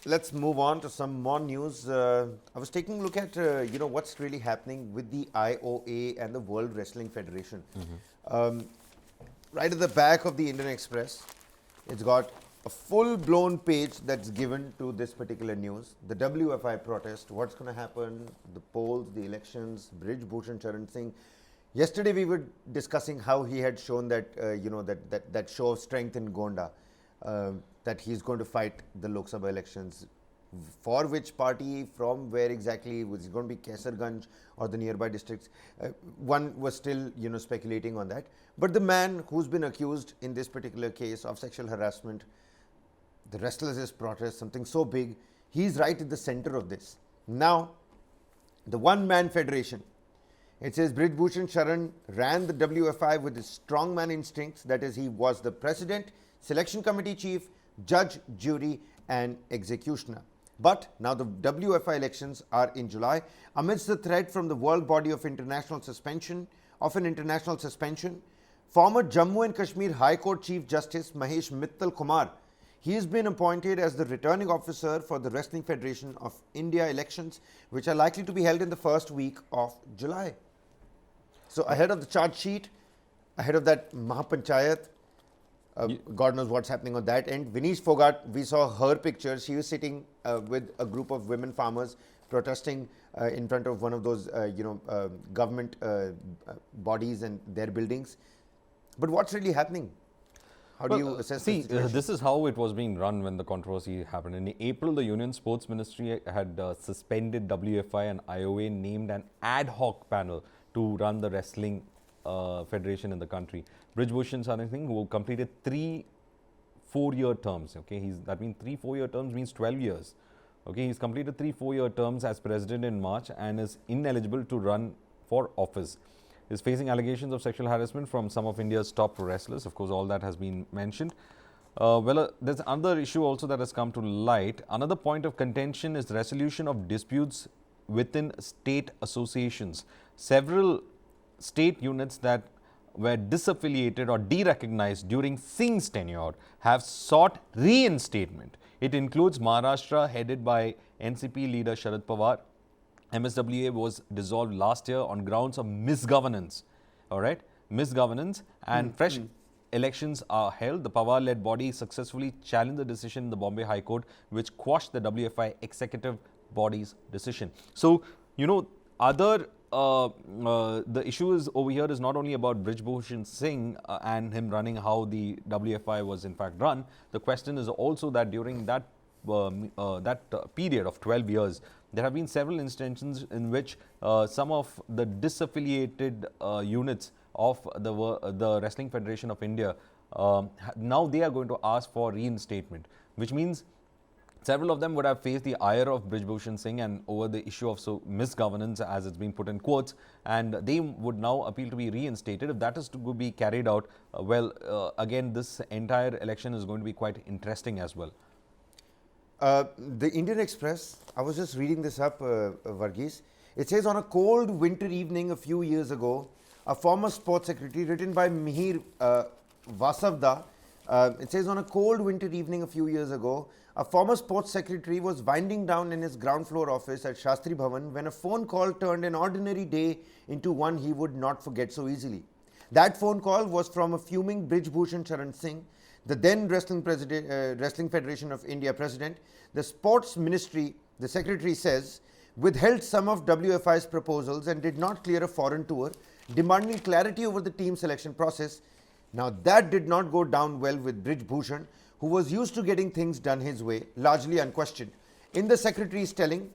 let's move on to some more news. I was taking a look at what's really happening with the IOA and the World Wrestling Federation. Um, right at the back of the Indian Express, it's got a full-blown page that's given to this particular news. The WFI protest, what's going to happen, the polls, the elections, Brij Bhushan Charan Singh. Yesterday we were discussing how he had shown that that show of strength in Gonda, that he's going to fight the Lok Sabha elections. For which party, from where exactly, was it going to be Kaisarganj or the nearby districts? One was still speculating on that. But the man who's been accused in this particular case of sexual harassment, the restless protest, something so big, he's right at the center of this. Now, the one-man federation, it says Brij Bhushan Sharan ran the WFI with his strongman instincts, that is, he was the president, selection committee chief, judge, jury and executioner. But now the WFI elections are in July amidst the threat from the world body of international suspension, former Jammu and Kashmir High Court Chief Justice Mahesh Mittal Kumar, he has been appointed as the returning officer for the Wrestling Federation of India elections, which are likely to be held in the first week of July. So ahead of the charge sheet, ahead of that Mahapanchayat, God knows what's happening on that end. Vinesh Fogart, we saw her picture. She was sitting with a group of women farmers protesting in front of one of those, government bodies and their buildings. But what's really happening? How do you assess see, this? this is how it was being run when the controversy happened. In April, the Union Sports Ministry had suspended WFI and IOA, named an ad hoc panel to run the wrestling federation in the country. Brij Bhushan Sharan Singh, who completed 3 4-year terms. Okay, that means 3 4-year terms means 12 years. Okay, he's completed 3 4-year terms as president in March and is ineligible to run for office. Is facing allegations of sexual harassment from some of India's top wrestlers. Of course, all that has been mentioned. There's another issue also that has come to light. Another point of contention is the resolution of disputes within state associations. Several state units that were disaffiliated or derecognized during Singh's tenure have sought reinstatement. It includes Maharashtra, headed by NCP leader Sharad Pawar. MSWA was dissolved last year on grounds of misgovernance. All right, misgovernance, and fresh elections are held. The Pawar-led body successfully challenged the decision in the Bombay High Court, which quashed the WFI executive body's decision. So, the issue is over here is not only about Brij Bhushan Singh and him running how the WFI was in fact run. The question is also that during that period of 12 years, there have been several instances in which some of the disaffiliated units of the Wrestling Federation of India, now they are going to ask for reinstatement, which means several of them would have faced the ire of Brij Bhushan Singh and over the issue of misgovernance, as it's been put in quotes, and they would now appeal to be reinstated. If that is to be carried out, again, this entire election is going to be quite interesting as well. The Indian Express, I was just reading this up, Varghese. It says, on a cold winter evening a few years ago, a former sports secretary, written by Mihir Vasavda, it says, on a cold winter evening a few years ago, a former sports secretary was winding down in his ground floor office at Shastri Bhavan when a phone call turned an ordinary day into one he would not forget so easily. That phone call was from a fuming Brij Bhushan Sharan Singh, the then Wrestling Federation of India president. The sports ministry, the secretary says, withheld some of WFI's proposals and did not clear a foreign tour, demanding clarity over the team selection process. Now, that did not go down well with Brij Bhushan, who was used to getting things done his way, largely unquestioned. In the secretary's telling,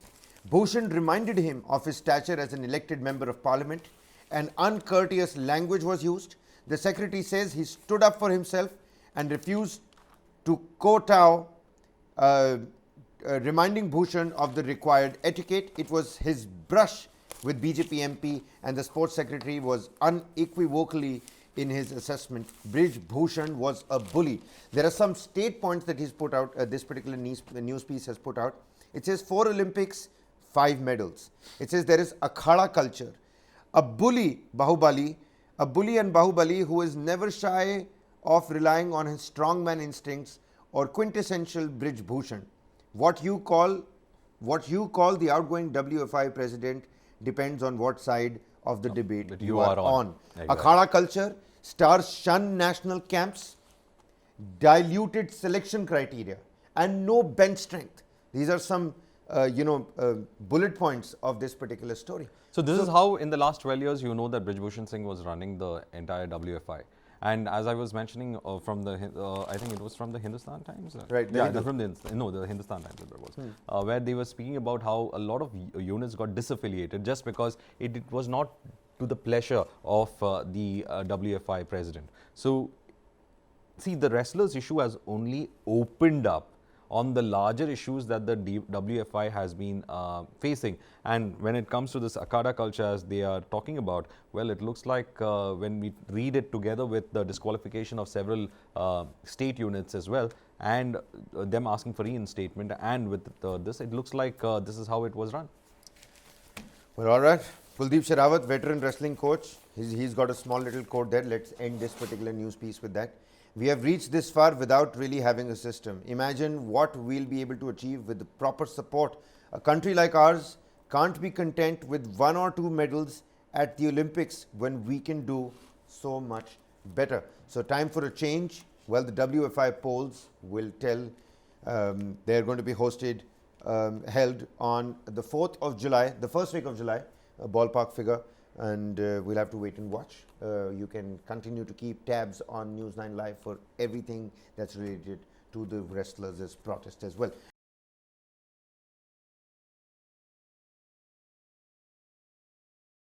Bhushan reminded him of his stature as an elected member of parliament, and uncourteous language was used. The secretary says he stood up for himself and refused to kowtow, reminding Bhushan of the required etiquette. It was his brush with BJP MP, and the sports secretary was unequivocally in his assessment. Brij Bhushan was a bully. There are some state points that he's put out, this particular news piece has put out. It says 4 Olympics, 5 medals. It says there is akhada culture. A bully and Bahubali who is never shy of relying on his strongman instincts, or quintessential Brij Bhushan. what you call the outgoing WFI president depends on what side of the debate that you are on. Exactly. Akhada culture, stars shun national camps, diluted selection criteria, and no bench strength. These are some bullet points of this particular story. So this is how in the last 12 years you know that Brijbhushan Singh was running the entire WFI. And as I was mentioning from the, I think it was from the Hindustan Times. Right, the Yeah, Hindu. from the Hindustan Times it was, where they were speaking about how a lot of units got disaffiliated just because it was not to the pleasure of the WFI president. So see, the wrestlers issue has only opened up on the larger issues that the WFI has been facing. And when it comes to this Akhada culture, as they are talking about, well, it looks like when we read it together with the disqualification of several state units as well, and them asking for reinstatement, and with this, it looks like this is how it was run. Well, all right. Kuldeep Sherawat, veteran wrestling coach. He's got a small little quote there. Let's end this particular news piece with that. We have reached this far without really having a system. Imagine what we'll be able to achieve with the proper support. A country like ours can't be content with 1 or 2 medals at the Olympics when we can do so much better. So time for a change. Well, the WFI polls will tell. They're going to be held on the 4th of July, the first week of July, a ballpark figure, and we'll have to wait and watch. You can continue to keep tabs on News9 Live for everything that's related to the wrestlers' protest as well.